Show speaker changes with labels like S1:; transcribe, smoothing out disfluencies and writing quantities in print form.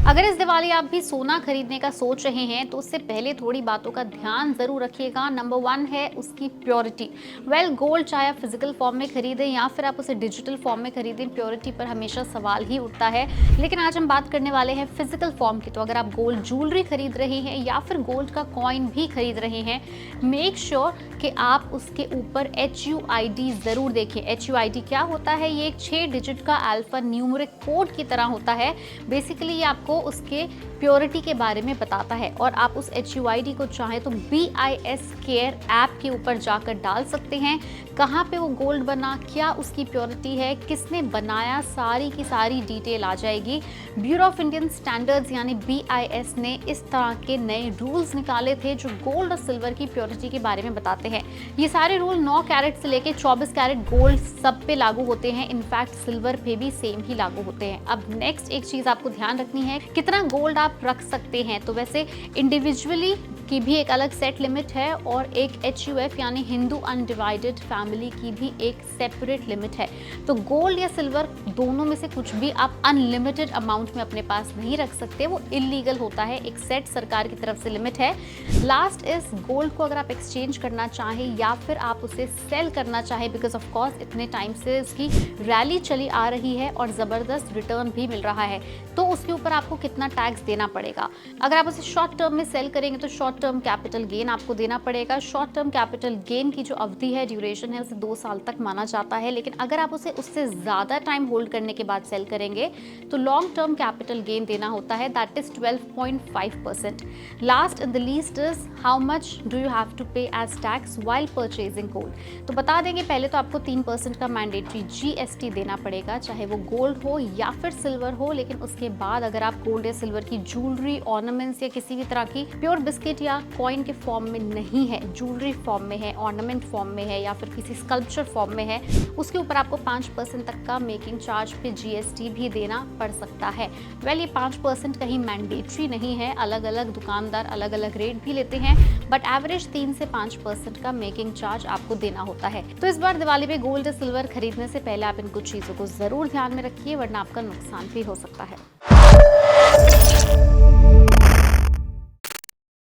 S1: अगर इस दिवाली आप भी सोना खरीदने का सोच रहे हैं तो उससे पहले थोड़ी बातों का ध्यान जरूर रखिएगा। नंबर 1 है उसकी प्योरिटी। गोल्ड चाहे आप फिजिकल फॉर्म में खरीदें या फिर आप उसे डिजिटल फॉर्म में खरीदें, प्योरिटी पर हमेशा सवाल ही उठता है। लेकिन आज हम बात करने वाले हैं फिजिकल फॉर्म की। तो अगर आप गोल्ड ज्वेलरी खरीद रहे हैं या फिर गोल्ड का कॉइन भी खरीद रहे हैं, मेक श्योर कि आप उसके ऊपर HUID जरूर देखें। HUID क्या होता है? ये एक 6 डिजिट का अल्फा न्यूमेरिक कोड की तरह होता है। बेसिकली ये आपको उसके प्योरिटी के बारे में बताता है और आप उस HUID को चाहे तो BIS केयर ऐप के ऊपर जाकर डाल सकते हैं। कहाँ पे वो गोल्ड बना, क्या उसकी प्योरिटी है, किसने बनाया, सारी की सारी डिटेल आ जाएगी। ब्यूरो ऑफ इंडियन स्टैंडर्ड्स यानी BIS ने इस तरह के नए रूल्स निकाले थे जो गोल्ड और सिल्वर की प्योरिटी के बारे में बताते हैं। ये सारे रूल 9 कैरेट से लेकर 24 कैरेट गोल्ड सब पे लागू होते हैं। इनफैक्ट सिल्वर पे भी सेम ही लागू होते हैं। अब नेक्स्ट एक चीज आपको ध्यान रखनी है, कितना गोल्ड आप रख सकते हैं। तो वैसे इंडिविजुअली की भी एक अलग सेट लिमिट है और एक HUF यानी हिंदू अनडिवाइडेड फैमिली की भी एक सेपरेट लिमिट है। तो गोल्ड या सिल्वर दोनों में से कुछ भी आप अनलिमिटेड अमाउंट में अपने पास नहीं रख सकते, वो इलीगल होता है। एक सेट सरकार की तरफ से लिमिट है। लास्ट इज गोल्ड को अगर आप एक्सचेंज करना चाहें या फिर आप उसे सेल करना चाहें, बिकॉज ऑफ कोर्स इतने टाइम से इसकी रैली चली आ रही है और जबरदस्त रिटर्न भी मिल रहा है, तो उसके ऊपर आपको कितना टैक्स देना पड़ेगा। अगर आप उसे शॉर्ट टर्म में सेल करेंगे तो शॉर्ट टर्म कैपिटल गेन आपको देना पड़ेगा। शॉर्ट टर्म कैपिटल गेन की जो अवधि है, ड्यूरेशन है, उसे 2 साल तक माना जाता है। लेकिन अगर आप उसे उससे ज्यादा टाइम होल्ड करने के बाद सेल करेंगे तो लॉन्ग टर्म कैपिटल गेन देना होता है, that is 12.5%। Last and the least is how much do you have to pay as tax while purchasing gold. तो बता देंगे पहले तो आपको 3% का मैंडेटरी GST देना पड़ेगा, चाहे वो गोल्ड हो या फिर सिल्वर हो। लेकिन उसके बाद अगर आप गोल्ड या सिल्वर की ज्वेलरी, ऑर्नामेंट्स या किसी भी तरह की प्योर बिस्किट या कॉइन के फॉर्म में नहीं है, ज्वेलरी फॉर्म में है, ऑर्नामेंट फॉर्म में है या फिर किसी स्कल्पचर फॉर्म में है, उसके ऊपर आपको 5% तक का मेकिंग चार्ज पे GST भी देना पड़ सकता है। ये 5% कहीं मैंडेटरी नहीं है, अलग अलग दुकानदार अलग अलग रेट भी लेते हैं, बट एवरेज 3 से 5% का मेकिंग चार्ज आपको देना होता है। तो इस बार दिवाली पे गोल्ड या सिल्वर खरीदने से पहले आप इन कुछ चीजों को जरूर ध्यान में रखिए, वरना आपका नुकसान भी हो सकता है।